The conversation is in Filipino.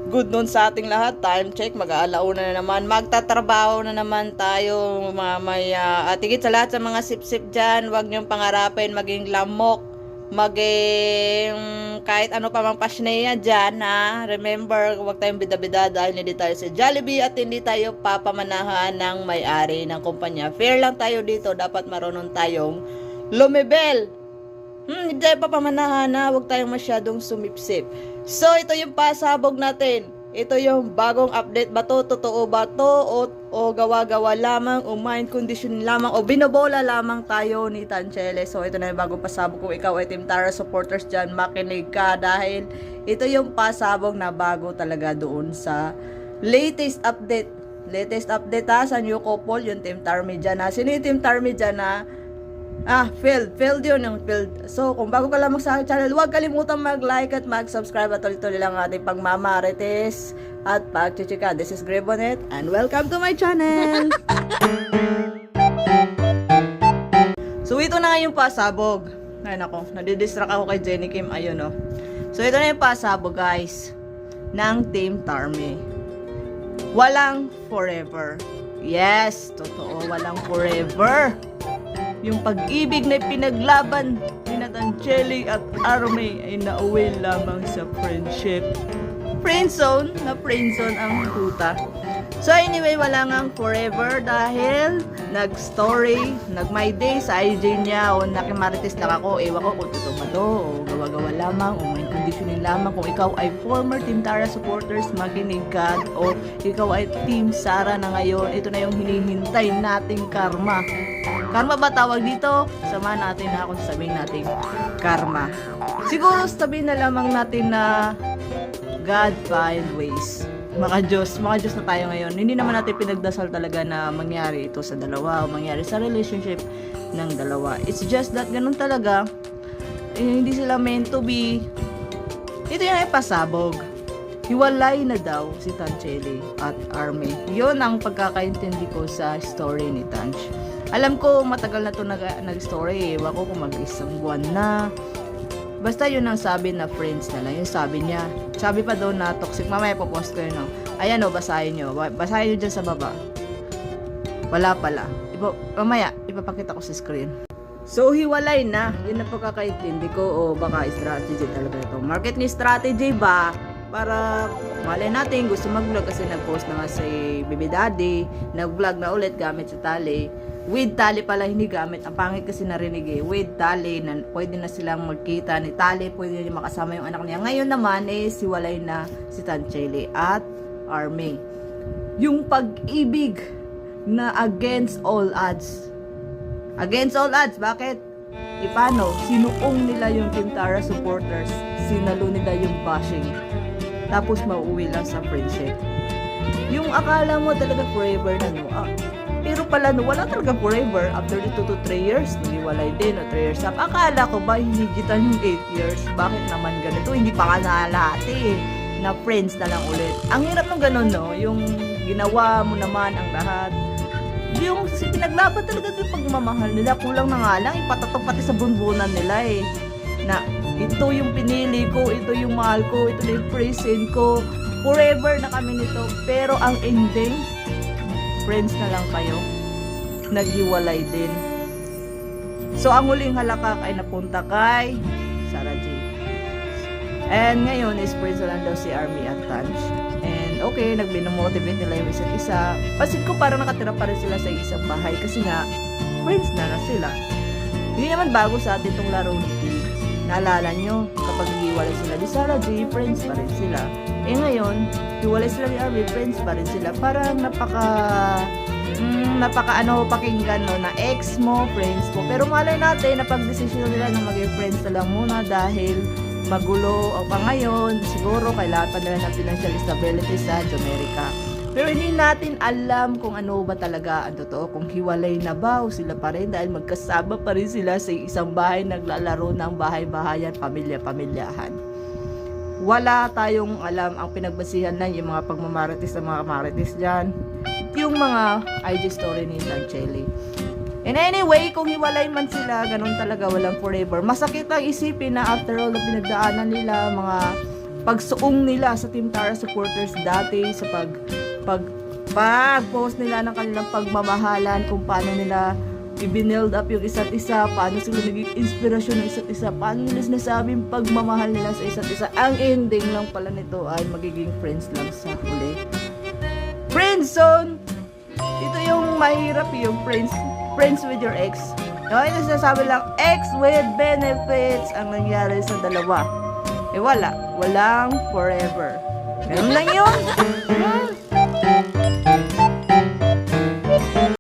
Good noon sa ating lahat. Time check, mag-aalauna na naman. Magtatrabaho na naman tayo mamaya. At higit sa lahat sa mga sip-sip dyan, huwag niyong pangarapin maging lamok. Maging kahit ano pa mang pasneya dyan, ha. Remember, huwag tayong bida-bida dahil hindi tayo sa Jollibee at hindi tayo papamanahan ng may-ari ng kumpanya. Fair lang tayo dito. Dapat marunong tayong lumibel. Hindi tayo papamanahan, ha. Huwag tayong masyadong sumipsip. So, ito yung pasabog natin. Ito yung bagong update ba to? Totoo ba to? O gawa-gawa lamang? O mind condition lamang? O binobola lamang tayo ni Tanchele? So, ito na yung bagong pasabog. Kung ikaw ay Team Tara supporters dyan, makinig ka dahil ito yung pasabog na bago talaga doon sa latest update. Latest update ha, sa new couple, yung Team Tarmy dyan ha. Sino yung Team Tarmy dyan ha? Failed yun yung failed. So, kung bago ka lamang sa aking channel, huwag kalimutan mag-like at mag-subscribe at tuloy-tuloy lang ating pagmamarites at pagchichika. This is Grebonet and welcome to my channel! So, ito na nga yung pasabog. Ay, nako, nadidistract ako kay Jenny Kim. Ayun, oh. So, ito na yung pasabog, guys, ng Team Tarmy. Walang forever. Yes, totoo, walang forever. Yung pag-ibig na pinaglaban ni Tanchele at Army ay nauwi lamang sa friendship. Friendzone, na friendzone ang tuta. So anyway, wala ngang forever dahil nag-story, nag-my day sa IG niya o nakimarites lang ako. Ewan ko kung totoo ba to o gawa-gawa lamang o may conditioning lamang. Kung ikaw ay former Team Tara supporters, makinig ka. O ikaw ay Team Sara na ngayon, ito na yung hinihintay nating karma. Karma ba tawag dito? Samahan natin na kung sabihin natin karma. Siguro sabihin na lamang natin na God find ways. Mga Diyos na tayo ngayon. Hindi naman natin pinagdasal talaga na mangyari ito sa dalawa o mangyari sa relationship ng dalawa. It's just that ganun talaga. Hindi sila meant to be. Ito yung ay pasabog. Hiwalay na daw si Tanchele at Army. Yun ang pagkakaintindi ko sa story ni Tanch. Alam ko matagal na to nag-story. Ewan ko kung mag-isang buwan na. Basta yun ang sabi na friends na lang. Yung sabi niya. Sabi pa doon na toxic. Mamaya popost ko yun. No? Ayan o, basahin nyo. Basahin nyo dyan sa baba. Wala pala. Mamaya, ipapakita ko sa screen. So, hiwalay na. Yun ang pagkakaintindi ko. O baka strategy talaga ito. Marketing strategy ba? Para malay natin gusto mag-vlog kasi nag-post na nga si Baby Daddy. Nag-vlog na ulit gamit sa tali. With tali pala hindi gamit. Ang pangit kasi narinig eh. With tali, na pwede na silang magkita ni tali, pwede na makasama yung anak niya. Ngayon naman eh, siwalay na si Tanchele at Army. Yung pag-ibig na against all odds. Against all odds, bakit? Paano? Sinuong nila yung Team Tara supporters. Sinalo nila yung bashing. Tapos mauwi lang sa friendship. Yung akala mo talaga forever na no. Pero pala no, wala talaga forever. After 2 to 3 years, nag-iwalay din o 3 years up. Akala ko ba hinigitan yung 8 years? Bakit naman ganito? Hindi pa nga nahalati eh. Na friends na lang ulit. Ang hirap ng ganun no, yung ginawa mo naman ang lahat. Yung pinaglaban talaga yung pagmamahal nila. Kulang na nga lang, ipatatok pati sa bunbunan nila eh. Na ito yung pinili ko, ito yung mahal ko, ito na yung present ko. Forever na kami nito. Pero ang ending, friends na lang kayo, naghiwalay din. So, ang huling halakak ay napunta kay Sarah J. And ngayon is friends na lang daw si Army at Tanch. And okay, nagbinomotivate nila yung isa't isa. Pasin ko parang nakatira pa rin sila sa isang bahay kasi nga, friends na sila. Hindi naman bago sa atin itong laro ni T. Naalala nyo, kapag hiwalay sila ni Sarah J, friends pa rin sila. Eh ngayon, hiwalay sila ni Army, friends pa rin sila. Parang pakinggan no, na ex mo, friends mo. Pero malay natin, napag-desisyon nila na maging friends na lang muna dahil magulo o pa ngayon. Siguro kailangan pa nila ng financial stability sa America. Pero hindi natin alam kung ano ba talaga ang totoo. Kung hiwalay na ba o sila pa rin dahil magkasama pa rin sila sa isang bahay, naglalaro ng bahay-bahayan, pamilya-pamilyahan. Wala tayong alam. Ang pinagbasihan lang yung mga pagmamarites ng mga marites dyan. Yung mga IG story ni Tanchele. And anyway, kung hiwalay man sila, ganun talaga, walang forever. Masakit ang isipin na after all na pinagdaanan nila, mga pagsuong nila sa Team Tara supporters dati, sa pag-post nila ng kanilang pagmamahalan, kung paano nila i-build up yung isa't isa, paano sila naging inspirasyon ng isa't isa, paano nila sinasabing pagmamahal nila sa isa't isa. Ang ending lang pala nito ay magiging friends lang sa huli. Friendzone! Ito yung mahirap, yung friends with your ex. No, ito sinasabi lang, ex with benefits ang nangyari sa dalawa. Eh wala, walang forever. Ganun lang yun.